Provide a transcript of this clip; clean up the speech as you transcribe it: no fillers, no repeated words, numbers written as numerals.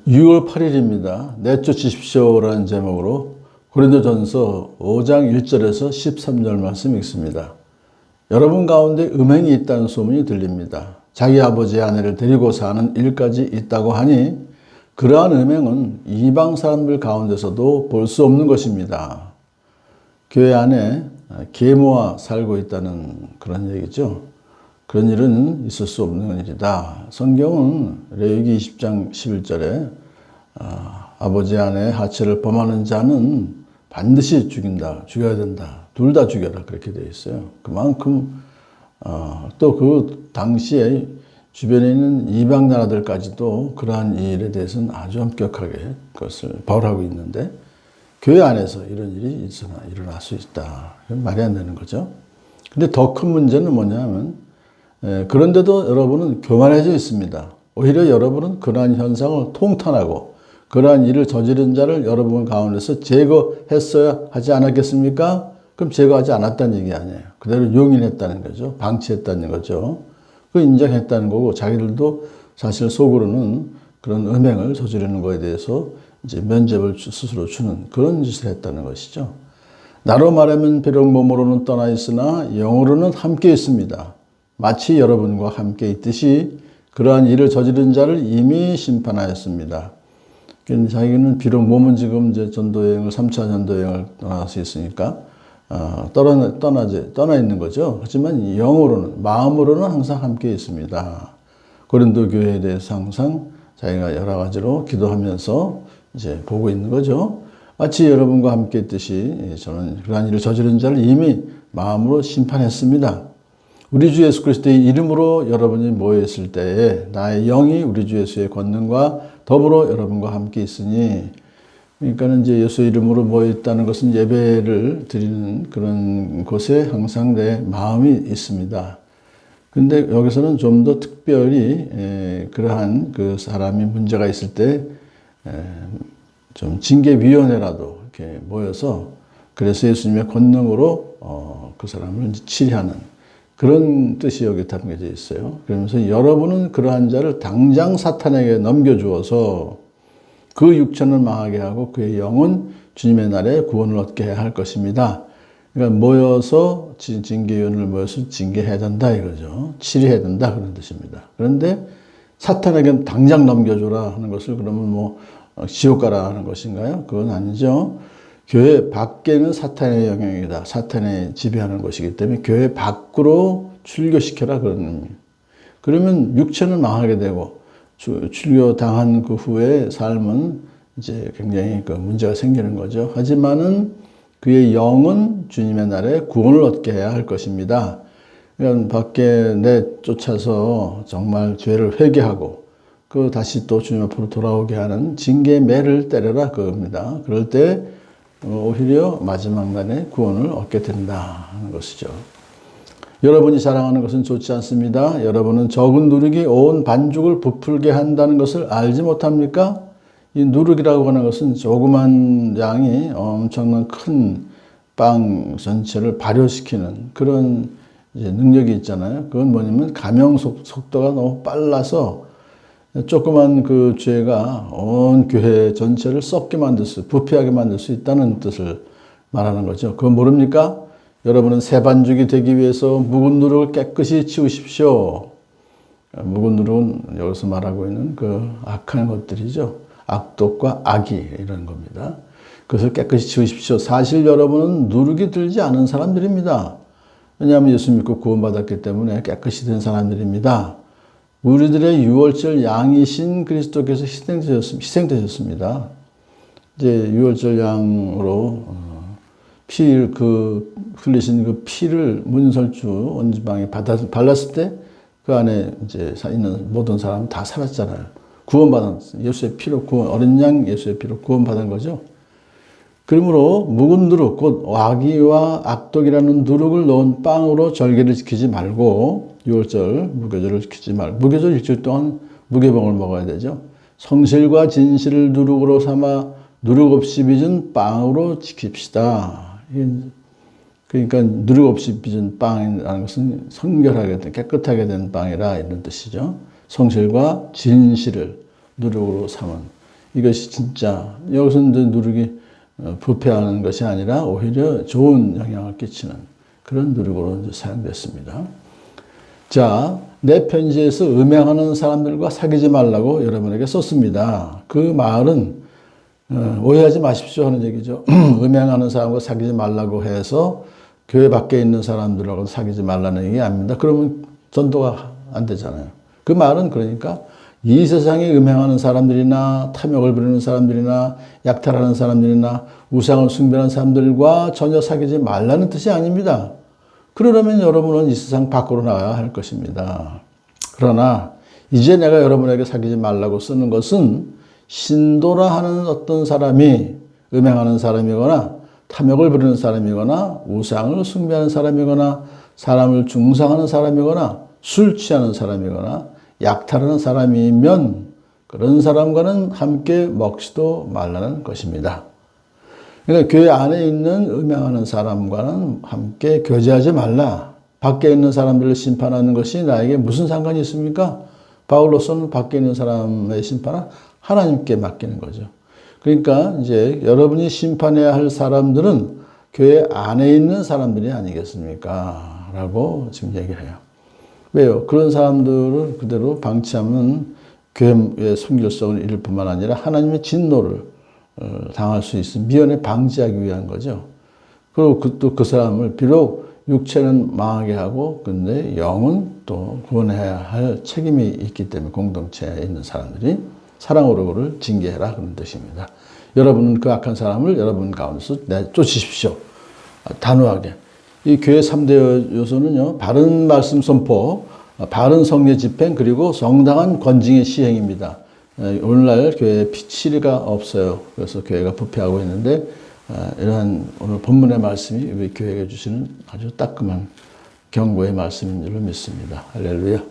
6월 8일입니다. 내쫓으십시오라는 제목으로 고린도전서 5장 1절에서 13절 말씀 읽습니다. 여러분 가운데 음행이 있다는 소문이 들립니다. 자기 아버지의 아내를 데리고 사는 일까지 있다고 하니 그러한 음행은 이방 사람들 가운데서도 볼 수 없는 것입니다. 교회 안에 계모와 살고 있다는 그런 얘기죠. 그런 일은 있을 수 없는 일이다. 성경은 레위기 20장 11절에 아버지 아내 하체를 범하는 자는 반드시 죽여야 된다. 둘 다 죽여라. 그렇게 되어 있어요. 그만큼 또 그 당시에 주변에 있는 이방 나라들까지도 그러한 일에 대해서는 아주 엄격하게 그것을 벌하고 있는데 교회 안에서 이런 일이 일어날 수 있다. 말이 안 되는 거죠. 근데 더 큰 문제는 뭐냐면 그런데도 여러분은 교만해져 있습니다. 오히려 여러분은 그러한 현상을 통탄하고 그러한 일을 저지른 자를 여러분 가운데서 제거했어야 하지 않았겠습니까? 그럼 제거하지 않았다는 얘기 아니에요. 그대로 용인했다는 거죠. 방치했다는 거죠. 그 인정했다는 거고 자기들도 사실 속으로는 그런 음행을 저지르는 거에 대해서 이제 면죄를 스스로 주는 그런 짓을 했다는 것이죠. 나로 말하면 비록 몸으로는 떠나 있으나 영으로는 함께 있습니다. 마치 여러분과 함께 있듯이 그러한 일을 저지른 자를 이미 심판하였습니다. 자기는 비록 몸은 지금 이제 전도여행을 3차 전도여행을 떠나서 있으니까 떠나 있는 거죠. 하지만 영으로는 마음으로는 항상 함께 있습니다. 고린도 교회에 대해서 항상 자기가 여러 가지로 기도하면서 이제 보고 있는 거죠. 마치 여러분과 함께 있듯이 저는 그러한 일을 저지른 자를 이미 마음으로 심판했습니다. 우리 주 예수 그리스도의 이름으로 여러분이 모여 있을 때에 나의 영이 우리 주 예수의 권능과 더불어 여러분과 함께 있으니, 그러니까는 이제 예수 이름으로 모여 있다는 것은 예배를 드리는 그런 곳에 항상 내 마음이 있습니다. 근데 여기서는 좀 더 특별히 그러한 그 사람이 문제가 있을 때 좀 징계위원회라도 이렇게 모여서 그래서 예수님의 권능으로 그 사람을 치리하는 그런 뜻이 여기 담겨져 있어요. 그러면서 여러분은 그러한 자를 당장 사탄에게 넘겨주어서 그 육체는 망하게 하고 그의 영은 주님의 날에 구원을 얻게 할 것입니다. 그러니까 모여서 징계위원을 모여서 징계해야 된다 이거죠. 치리해야 된다 그런 뜻입니다. 그런데 사탄에게 당장 넘겨주라 하는 것을 그러면 뭐 지옥 가라 하는 것인가요? 그건 아니죠. 교회 밖에는 사탄의 영역이다. 사탄이 지배하는 것이기 때문에 교회 밖으로 출교시켜라 그런 의미. 그러면 육체는 망하게 되고 출교당한 그 후에 삶은 이제 굉장히 그 문제가 생기는 거죠. 하지만은 그의 영은 주님의 날에 구원을 얻게 해야 할 것입니다. 그러니까 밖에 내쫓아서 정말 죄를 회개하고 그 다시 또 주님 앞으로 돌아오게 하는 징계의 매를 때려라 그겁니다. 그럴 때 오히려 마지막 날에 구원을 얻게 된다는 것이죠. 여러분이 자랑하는 것은 좋지 않습니다. 여러분은 적은 누룩이 온 반죽을 부풀게 한다는 것을 알지 못합니까? 이 누룩이라고 하는 것은 조그만 양이 엄청난 큰 빵 전체를 발효시키는 그런 이제 능력이 있잖아요. 그건 뭐냐면 감염 속도가 너무 빨라서 조그만 그 죄가 온 교회 전체를 썩게 만들 수, 부패하게 만들 수 있다는 뜻을 말하는 거죠. 그건 모릅니까? 여러분은 새 반죽이 되기 위해서 묵은 누룩을 깨끗이 치우십시오. 묵은 누룩은 여기서 말하고 있는 그 악한 것들이죠. 악독과 악이 이런 겁니다. 그것을 깨끗이 치우십시오. 사실 여러분은 누룩이 들지 않은 사람들입니다. 왜냐하면 예수 믿고 구원받았기 때문에 깨끗이 된 사람들입니다. 우리들의 유월절 양이신 그리스도께서 희생되셨습니다. 이제 유월절 양으로 흘리신 그 피를 문설주 온지방에 발랐을 때 그 안에 이제 있는 모든 사람은 다 살았잖아요. 구원받은 예수의 피로 어린 양 예수의 피로 구원받은 거죠. 그러므로 묵은 누룩 곧 악의와 악독이라는 누룩을 넣은 빵으로 절개를 지키지 말고 유월절 무교절을 지키지 말고 무교절 일주일 동안 무교병을 먹어야 되죠. 성실과 진실을 누룩으로 삼아 누룩 없이 빚은 빵으로 지킵시다. 그러니까 누룩 없이 빚은 빵이라는 것은 성결하게 된 깨끗하게 된 빵이라 이런 뜻이죠. 성실과 진실을 누룩으로 삼은 이것이 진짜 여기서 이제 누룩이 부패하는 것이 아니라 오히려 좋은 영향을 끼치는 그런 누룩으로 이제 사용됐습니다. 자, 내 편지에서 음행하는 사람들과 사귀지 말라고 여러분에게 썼습니다. 그 말은 오해하지 마십시오 하는 얘기죠. 음행하는 사람과 사귀지 말라고 해서 교회 밖에 있는 사람들하고 사귀지 말라는 얘기 아닙니다. 그러면 전도가 안 되잖아요. 그 말은 그러니까 이 세상에 음행하는 사람들이나 탐욕을 부리는 사람들이나 약탈하는 사람들이나 우상을 숭배하는 사람들과 전혀 사귀지 말라는 뜻이 아닙니다. 그러려면 여러분은 이 세상 밖으로 나가야 할 것입니다. 그러나 이제 내가 여러분에게 사귀지 말라고 쓰는 것은 신도라 하는 어떤 사람이 음행하는 사람이거나 탐욕을 부리는 사람이거나 우상을 숭배하는 사람이거나 사람을 중상하는 사람이거나 술 취하는 사람이거나 약탈하는 사람이면 그런 사람과는 함께 먹지도 말라는 것입니다. 그러니까 교회 안에 있는 음행하는 사람과는 함께 교제하지 말라. 밖에 있는 사람들을 심판하는 것이 나에게 무슨 상관이 있습니까? 바울로서는 밖에 있는 사람의 심판은 하나님께 맡기는 거죠. 그러니까 이제 여러분이 심판해야 할 사람들은 교회 안에 있는 사람들이 아니겠습니까? 라고 지금 얘기를 해요. 왜요? 그런 사람들을 그대로 방치하면 교회의 순결성을 잃을 뿐만 아니라 하나님의 진노를 당할 수 있는 미연에 방지하기 위한 거죠. 그리고 또 그 사람을 비록 육체는 망하게 하고 근데 영은 또 구원해야 할 책임이 있기 때문에 공동체에 있는 사람들이 사랑으로 그를 징계해라 그런 뜻입니다. 여러분은 그 악한 사람을 여러분 가운데서 내쫓으십시오. 단호하게. 이 교회 3대 요소는요. 바른 말씀 선포, 바른 성례 집행 그리고 정당한 권징의 시행입니다. 오늘날 교회에 피치리가 없어요. 그래서 교회가 부패하고 있는데 이러한 오늘 본문의 말씀이 우리 교회에게 주시는 아주 따끔한 경고의 말씀인 줄로 믿습니다. 할렐루야.